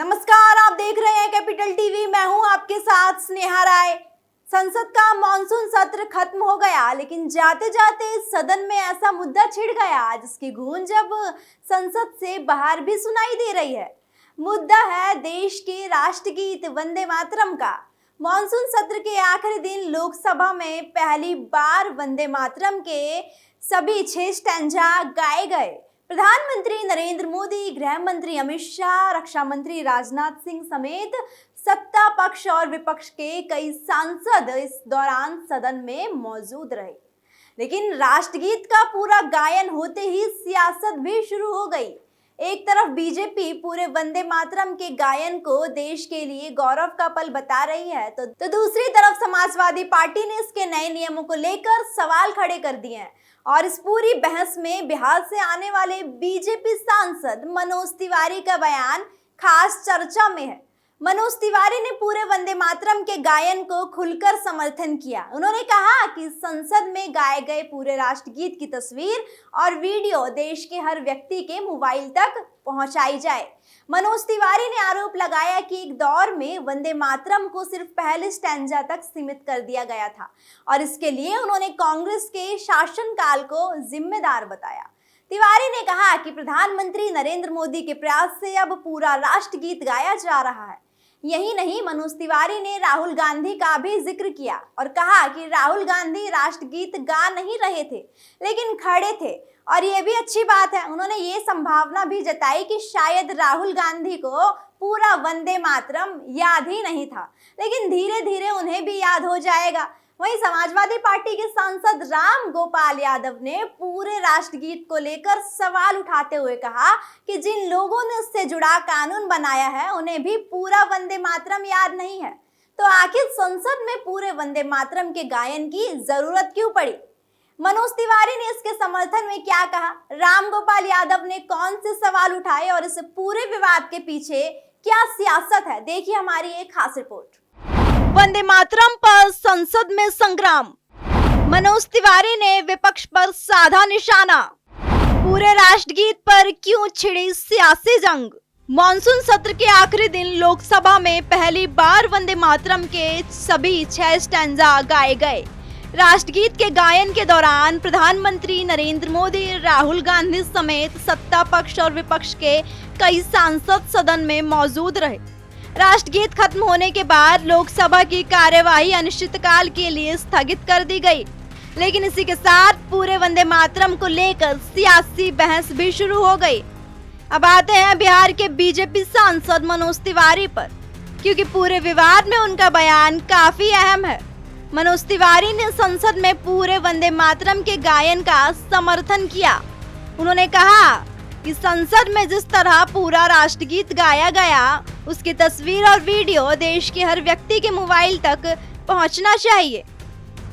नमस्कार, आप देख रहे हैं कैपिटल टीवी। मैं हूं आपके साथ स्नेहा राय। संसद का मॉनसून सत्र खत्म हो गया, लेकिन जाते जाते सदन में ऐसा मुद्दा छिड़ गया जिसकी गूंज अब संसद से बाहर भी सुनाई दे रही है। मुद्दा है देश के राष्ट्रगीत वंदे मातरम का। मॉनसून सत्र के आखिरी दिन लोकसभा में पहली बार वंदे मातरम के सभी 6 स्टैंजा गाए गए। प्रधानमंत्री नरेंद्र मोदी, गृह मंत्री अमित शाह, रक्षा मंत्री राजनाथ सिंह समेत सत्ता पक्ष और विपक्ष के कई सांसद इस दौरान सदन में मौजूद रहे। लेकिन राष्ट्रगीत का पूरा गायन होते ही सियासत भी शुरू हो गई। एक तरफ बीजेपी पूरे वंदे मातरम के गायन को देश के लिए गौरव का पल बता रही है, तो दूसरी तरफ समाजवादी पार्टी ने इसके नए नियमों को लेकर सवाल खड़े कर दिए हैं। और इस पूरी बहस में बिहार से आने वाले बीजेपी सांसद मनोज तिवारी का बयान खास चर्चा में है। मनोज तिवारी ने पूरे वंदे मातरम के गायन को खुलकर समर्थन किया। उन्होंने कहा कि संसद में गाए गए पूरे राष्ट्रगीत की तस्वीर और वीडियो देश के हर व्यक्ति के मोबाइल तक पहुंचाई जाए। मनोज तिवारी ने आरोप लगाया कि एक दौर में वंदे मातरम को सिर्फ पहले स्टैंजा तक सीमित कर दिया गया था और इसके लिए उन्होंने कांग्रेस के शासनकाल को जिम्मेदार बताया। तिवारी ने कहा कि प्रधानमंत्री नरेंद्र मोदी के प्रयास से अब पूरा राष्ट्रगीत गाया जा रहा है। यही नहीं, मनोज तिवारी ने राहुल गांधी का भी जिक्र किया और कहा कि राहुल गांधी राष्ट्रगीत गा नहीं रहे थे, लेकिन खड़े थे और ये भी अच्छी बात है। उन्होंने ये संभावना भी जताई कि शायद राहुल गांधी को पूरा वंदे मातरम याद ही नहीं था, लेकिन धीरे धीरे उन्हें भी याद हो जाएगा। वहीं समाजवादी पार्टी के सांसद राम गोपाल यादव ने पूरे राष्ट्रगीत को लेकर सवाल उठाते हुए कहा कि जिन लोगों ने इससे जुड़ा कानून बनाया है उन्हें भी पूरा वंदे मातरम याद नहीं है, तो आखिर संसद में पूरे वंदे मातरम के गायन की जरूरत क्यों पड़ी? मनोज तिवारी ने इसके समर्थन में क्या कहा? राम गोपाल यादव ने कौन से सवाल उठाए और इस पूरे विवाद के पीछे क्या सियासत है? देखिए हमारी एक खास रिपोर्ट। वंदे मातरम पर संसद में संग्राम, मनोज तिवारी ने विपक्ष पर साधा निशाना। पूरे राष्ट्रगीत पर क्यों छिड़ी सियासी जंग? मॉनसून सत्र के आखिरी दिन लोकसभा में पहली बार वंदे मातरम के सभी 6 स्टैंजा गाए गए। राष्ट्रगीत के गायन के दौरान प्रधानमंत्री नरेंद्र मोदी, राहुल गांधी समेत सत्ता पक्ष और विपक्ष के कई सांसद सदन में मौजूद रहे। राष्ट्रगीत खत्म होने के बाद लोकसभा की कार्यवाही अनिश्चितकाल के लिए स्थगित कर दी गई, लेकिन इसी के साथ पूरे वंदे मातरम को लेकर सियासी बहस भी शुरू हो गई। अब आते हैं बिहार के बीजेपी सांसद मनोज तिवारी पर, क्योंकि पूरे विवाद में उनका बयान काफी अहम है। मनोज तिवारी ने संसद में पूरे वंदे मातरम के गायन का समर्थन किया। उन्होंने कहा कि संसद में जिस तरह पूरा राष्ट्रगीत गाया गया, उसकी तस्वीर और वीडियो देश के हर व्यक्ति के मोबाइल तक पहुंचना चाहिए।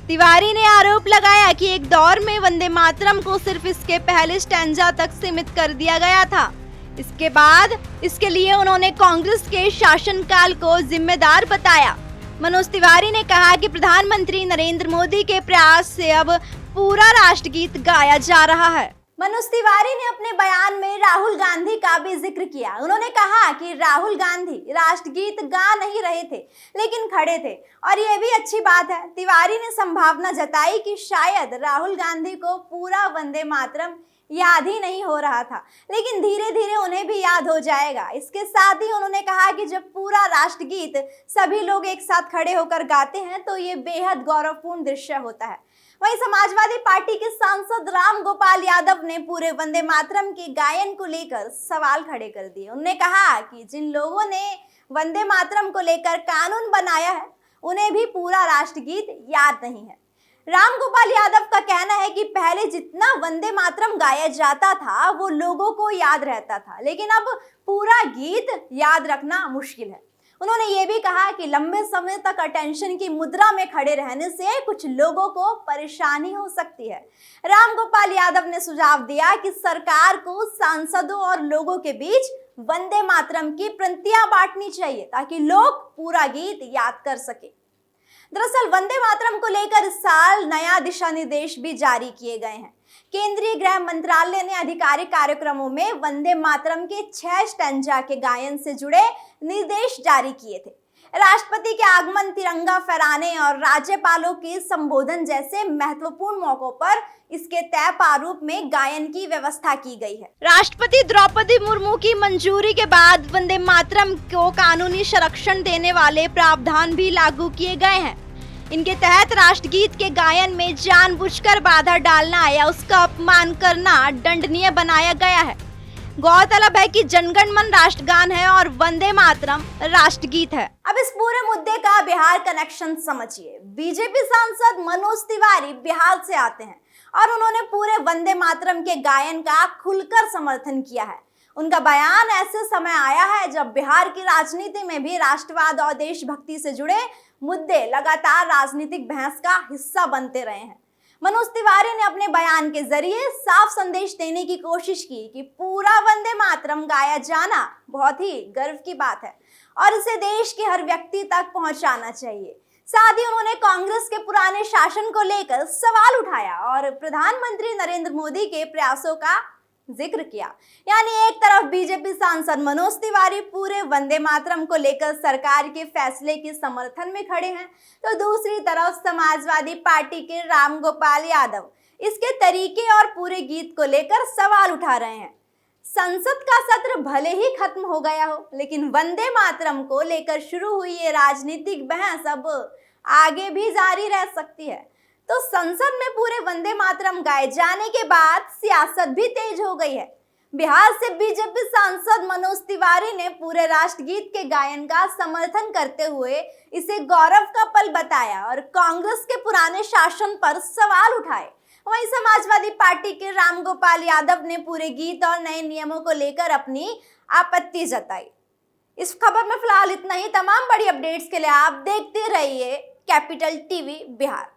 तिवारी ने आरोप लगाया कि एक दौर में वंदे मातरम को सिर्फ इसके पहले स्टैंजा तक सीमित कर दिया गया था। इसके बाद इसके लिए उन्होंने कांग्रेस के शासनकाल को जिम्मेदार बताया। मनोज तिवारी ने कहा कि प्रधानमंत्री नरेंद्र मोदी के प्रयास से अब पूरा राष्ट्रगीत गाया जा रहा है। मनोज तिवारी ने अपने बयान में राहुल गांधी का भी जिक्र किया। उन्होंने कहा कि राहुल गांधी राष्ट्रगीत गा नहीं रहे थे, लेकिन खड़े थे और ये भी अच्छी बात है। तिवारी ने संभावना जताई कि शायद राहुल गांधी को पूरा वंदे मातरम याद ही नहीं हो रहा था, लेकिन धीरे धीरे उन्हें भी याद हो जाएगा। इसके साथ ही उन्होंने कहा कि जब पूरा राष्ट्रगीत सभी लोग एक साथ खड़े होकर गाते हैं तो ये बेहद गौरवपूर्ण दृश्य होता है। वहीं समाजवादी पार्टी के सांसद राम गोपाल यादव ने पूरे वंदे मातरम के गायन को लेकर सवाल खड़े कर दिए। उन्होंने कहा कि जिन लोगों ने वंदे मातरम को लेकर कानून बनाया है उन्हें भी पूरा राष्ट्रगीत याद नहीं है। राम गोपाल यादव का कहना है कि पहले जितना वंदे मातरम गाया जाता था वो लोगों को याद रहता था, लेकिन अब पूरा गीत याद रखना मुश्किल है। उन्होंने ये भी कहा कि लंबे समय तक अटेंशन की मुद्रा में खड़े रहने से कुछ लोगों को परेशानी हो सकती है। राम गोपाल यादव ने सुझाव दिया कि सरकार को सांसदों और लोगों के बीच वंदे मातरम की प्रतियां बांटनी चाहिए ताकि लोग पूरा गीत याद कर सके। दरअसल वंदे मातरम को लेकर इस साल नया दिशा निर्देश भी जारी किए गए हैं। केंद्रीय गृह मंत्रालय ने आधिकारिक कार्यक्रमों में वंदे मातरम के 6 स्टैंजा के गायन से जुड़े निर्देश जारी किए थे। राष्ट्रपति के आगमन, तिरंगा फहराने और राज्यपालों के संबोधन जैसे महत्वपूर्ण मौकों पर इसके तय प्रारूप में गायन की व्यवस्था की गई है। राष्ट्रपति द्रौपदी मुर्मू की मंजूरी के बाद वंदे मातरम को कानूनी संरक्षण देने वाले प्रावधान भी लागू किए गए हैं। इनके तहत राष्ट्रगीत के गायन में जानबूझकर बाधा डालना या उसका अपमान करना दंडनीय बनाया गया है। गौरतलब है कि जनगण मन राष्ट्रगान है और वंदे मातरम राष्ट्रगीत है। अब इस पूरे मुद्दे का बिहार कनेक्शन समझिए। बीजेपी सांसद मनोज तिवारी बिहार से आते हैं और उन्होंने पूरे वंदे मातरम के गायन का खुलकर समर्थन किया है। उनका बयान ऐसे समय आया है जब बिहार की राजनीति में भी राष्ट्रवाद और देशभक्ति से जुड़े मुद्दे लगातार राजनीतिक बहस का हिस्सा बनते रहे हैं। मनोज तिवारी ने अपने बयान के जरिए साफ संदेश देने की कोशिश की कि पूरा वंदे मातरम गाया जाना बहुत ही गर्व की बात है और इसे देश के हर व्यक्ति तक पहुंचाना चाहिए। साथ ही उन्होंने कांग्रेस के पुराने शासन को लेकर सवाल उठाया और प्रधानमंत्री नरेंद्र मोदी के प्रयासों का जिक्र किया। यानी एक तरफ बीजेपी सांसद मनोज तिवारी पूरे वंदे मातरम को लेकर सरकार के फैसले के समर्थन में खड़े हैं, तो दूसरी तरफ समाजवादी पार्टी के रामगोपाल यादव इसके तरीके और पूरे गीत को लेकर सवाल उठा रहे हैं। संसद का सत्र भले ही खत्म हो गया हो, लेकिन वंदे मातरम को लेकर शुरू हुई ये राजनीतिक बहस अब आगे भी जारी रह सकती है। तो संसद में पूरे वंदे मातरम गाए जाने के बाद सियासत भी तेज हो गई है। बिहार से बीजेपी सांसद मनोज तिवारी ने पूरे राष्ट्रगीत के गायन का समर्थन करते हुए इसे गौरव का पल बताया और कांग्रेस के पुराने शासन पर सवाल उठाए। वहीं समाजवादी पार्टी के रामगोपाल यादव ने पूरे गीत और नए नियमों को लेकर अपनी आपत्ति जताई। इस खबर में फिलहाल इतना ही। तमाम बड़ी अपडेट्स के लिए आप देखते रहिए कैपिटल टीवी बिहार।